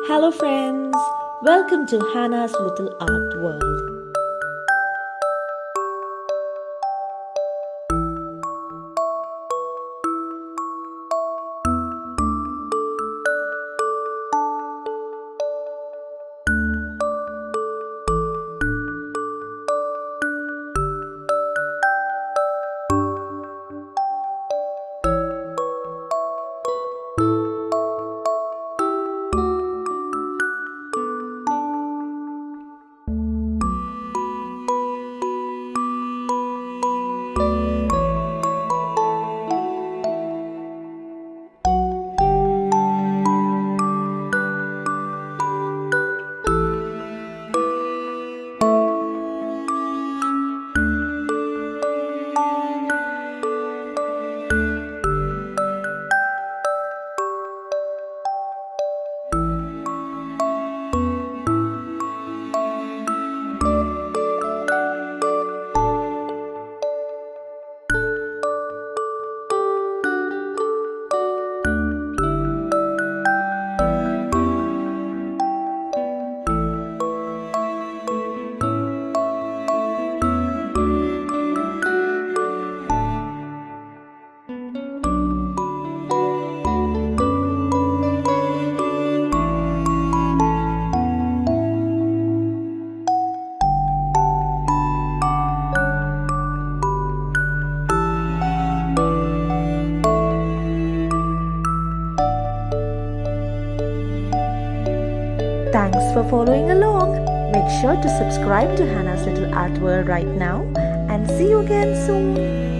Hello, friends. Welcome to Hannah's Little Art World. Thanks for following along. Make sure to subscribe to Hannah's Little Art World right now and see you again soon.